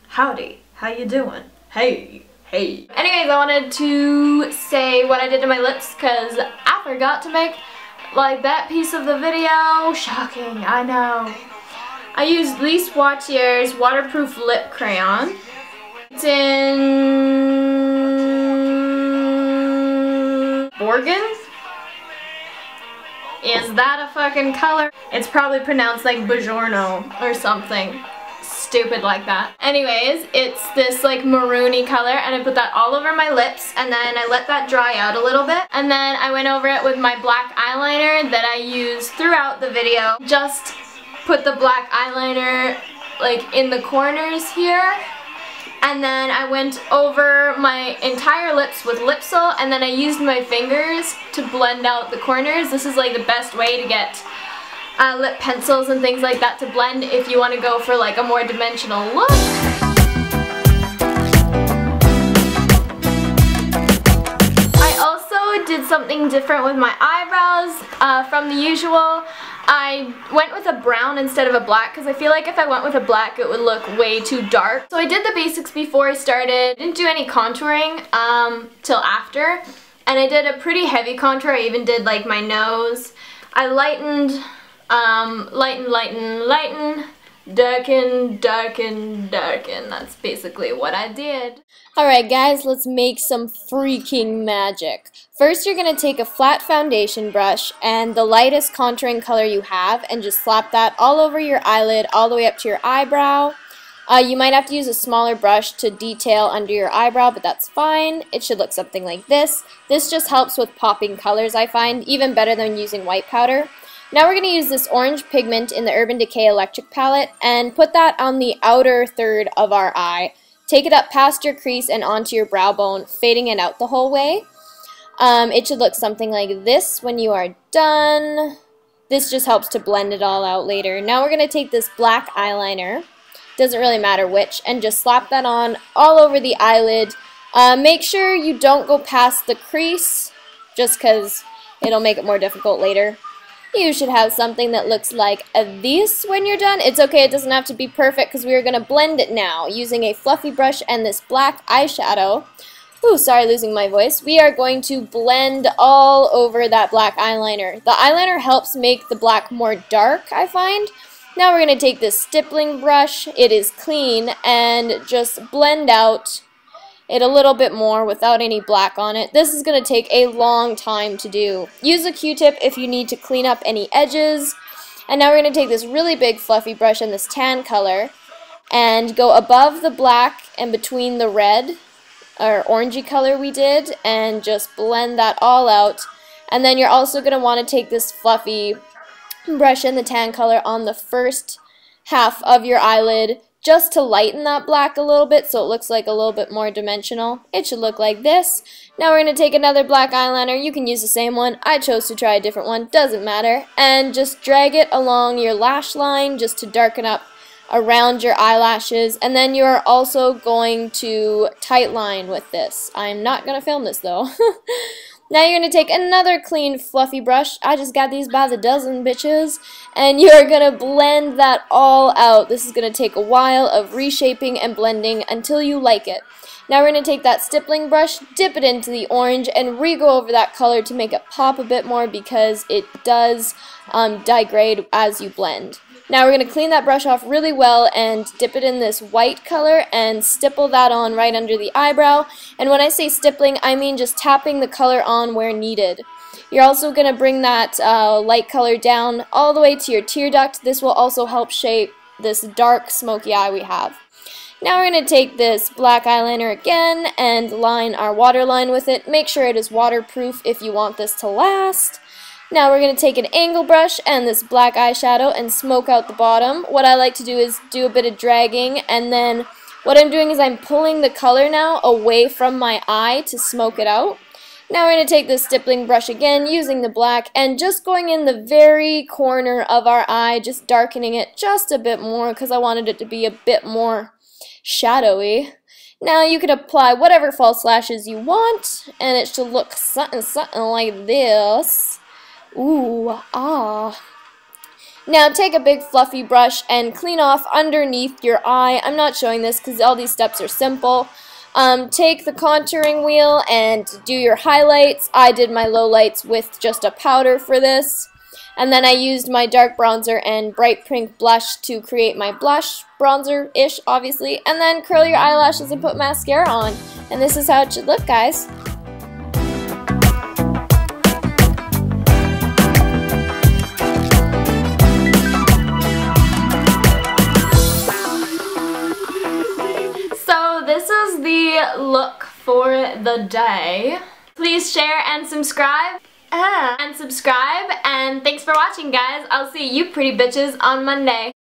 Howdy, how you doing? Hey. Anyways, I wanted to say what I did to my lips because I forgot to make like that piece of the video. Shocking, I know. I used Lise Watièr's waterproof lip crayon. It's in Borgin? Is that a fucking color? It's probably pronounced like Buongiorno or something stupid like that. Anyways, it's this like maroony color, and I put that all over my lips, and then I let that dry out a little bit, and then I went over it with my black eyeliner that I used throughout the video. Just put the black eyeliner like in the corners here, and then I went over my entire lips with Lipsil, and then I used my fingers to blend out the corners. This is like the best way to get lip pencils and things like that to blend if you want to go for like a more dimensional look. I also did something different with my eyebrows from the usual. I went with a brown instead of a black because I feel like if I went with a black it would look way too dark. So I did the basics before I started. Didn't do any contouring till after, and I did a pretty heavy contour. I even did like my nose. I lighten, darken. That's basically what I did. Alright guys, let's make some freaking magic. First you're going to take a flat foundation brush and the lightest contouring color you have and just slap that all over your eyelid all the way up to your eyebrow. You might have to use a smaller brush to detail under your eyebrow, but that's fine. It should look something like this. This just helps with popping colors, I find, even better than using white powder. Now we're going to use this orange pigment in the Urban Decay Electric palette and put that on the outer third of our eye. Take it up past your crease and onto your brow bone, fading it out the whole way. It should look something like this when you are done. This just helps to blend it all out later. Now we're going to take this black eyeliner, doesn't really matter which, and just slap that on all over the eyelid. Make sure you don't go past the crease, just because it'll make it more difficult later. You should have something that looks like this when you're done. It's okay, it doesn't have to be perfect because we are going to blend it now using a fluffy brush and this black eyeshadow. Ooh, sorry, losing my voice. We are going to blend all over that black eyeliner. The eyeliner helps make the black more dark, I find. Now we're going to take this stippling brush, it is clean, and just blend out it a little bit more without any black on it. This is going to take a long time to do. Use a Q-tip if you need to clean up any edges. And now we're going to take this really big fluffy brush in this tan color and go above the black and between the red or orangey color we did and just blend that all out. And then you're also going to want to take this fluffy brush in the tan color on the first half of your eyelid just to lighten that black a little bit so it looks like a little bit more dimensional. It should look like this. Now we're going to take another black eyeliner. You can use the same one. I chose to try a different one. Doesn't matter. And just drag it along your lash line just to darken up around your eyelashes. And then you are also going to tightline with this. I'm not going to film this though. Now you're going to take another clean fluffy brush. I just got these by the dozen, bitches. And you're going to blend that all out. This is going to take a while of reshaping and blending until you like it. Now we're going to take that stippling brush, dip it into the orange, and re-go over that color to make it pop a bit more because it does degrade as you blend. Now we're going to clean that brush off really well and dip it in this white color and stipple that on right under the eyebrow. And when I say stippling, I mean just tapping the color on where needed. You're also going to bring that light color down all the way to your tear duct. This will also help shape this dark smoky eye we have. Now we're going to take this black eyeliner again and line our waterline with it. Make sure it is waterproof if you want this to last. Now we're going to take an angle brush and this black eyeshadow and smoke out the bottom. What I like to do is do a bit of dragging, and then what I'm doing is I'm pulling the color now away from my eye to smoke it out. Now we're going to take this stippling brush again, using the black, and just going in the very corner of our eye, just darkening it just a bit more because I wanted it to be a bit more shadowy. Now you could apply whatever false lashes you want, and it should look something like this. Ooh, ah. Now take a big fluffy brush and clean off underneath your eye. I'm not showing this because all these steps are simple. Take the contouring wheel and do your highlights. I did my lowlights with just a powder for this. And then I used my dark bronzer and bright pink blush to create my blush, bronzer-ish obviously. And then curl your eyelashes and put mascara on. And this is how it should look, guys. This is the look for the day. Please share and subscribe. And thanks for watching, guys. I'll see you pretty bitches on Monday.